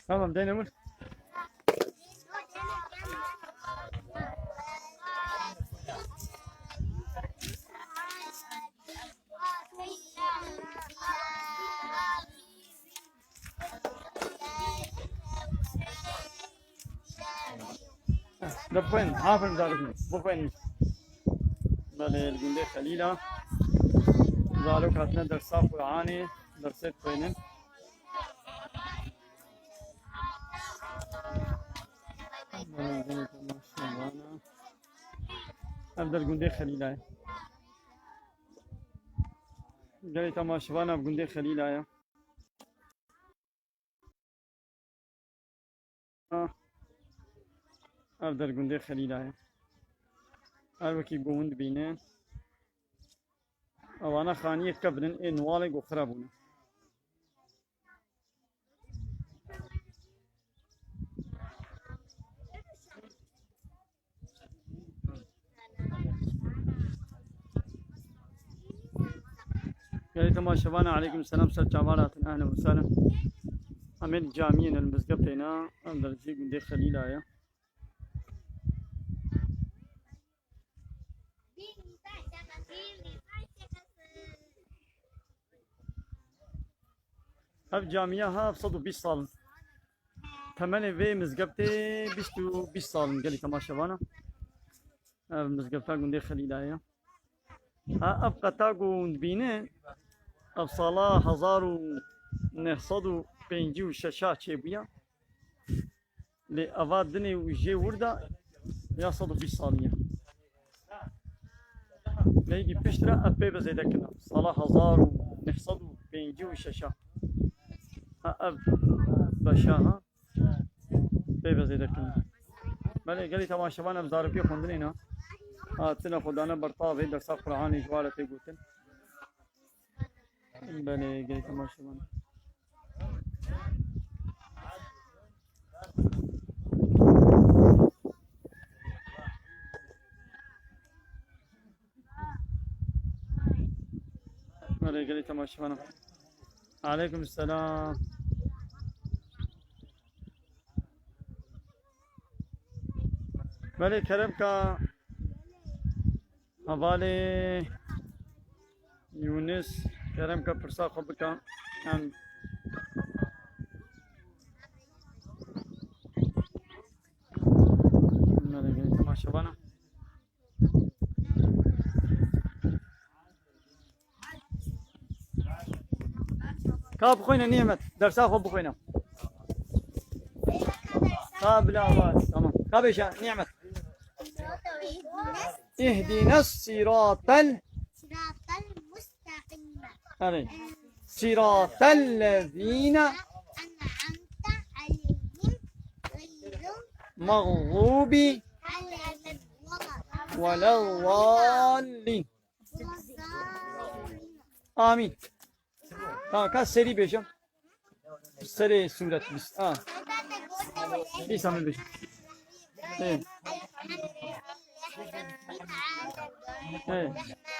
Tamam Denemir. دبين حافظ ذلك بوين بله الجندي خليلة ذلك هاتنا درسا قرآني درسات بينن أبدأ الجندي خليلة جاي تماشوانا بجندي خليلة أبدأ الجندي خليلة أروكي جوند بينه أو أنا خانية كبرن إن والق وخربونه يا تماشوانا عليكم السلام سر جمالات أهلا وسهلا أمين جامعين المزقبتنا أندر جي جندي خليلة يا هف جامعة هف صدو 20 سال ثمانية في مزقبتي 20 سال قالي تماشوانا مزقبتها جندي خليلة يا ها أبقى تاقون بينه أبصالا 1956 بيا لأفادني وجي وردا يا صدو 20 سالية ليجي بشترى أبي بزيدا كنا صلاة 1956 أب بشاها أبي بزيدا كنا بله قالي تماشوانا بزاربية خوندنينا تنا خدانا برطابي درس قرآني جوالتي قوتن بله قالي تماشوانا بله قالي تماشوانا عليكم السلام بله كرم کا حوالے یونس کرم کا پرسا خب کا ہم تماشوانا كاب خوينا نعمت درسا خب خوينا كاب لا واس تمام كاب ايش نعمت اهدنا الصراط المستقيم صراط الذين أنعمت عليهم غير المغضوب ولا الضالين آمين كاس سري بيشا سري سورة بس بيسامي بيشا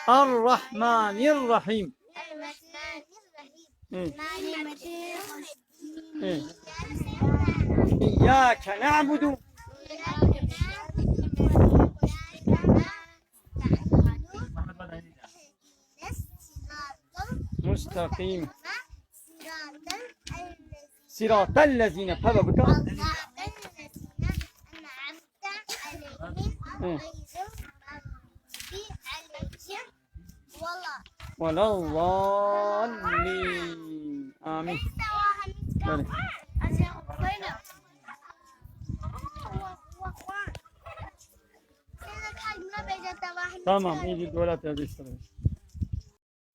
الرحمن الرحيم إياك نعبد مستقيم صراط الذين بك ولا الضالين آمين تمام يجي الدولات هذه السنة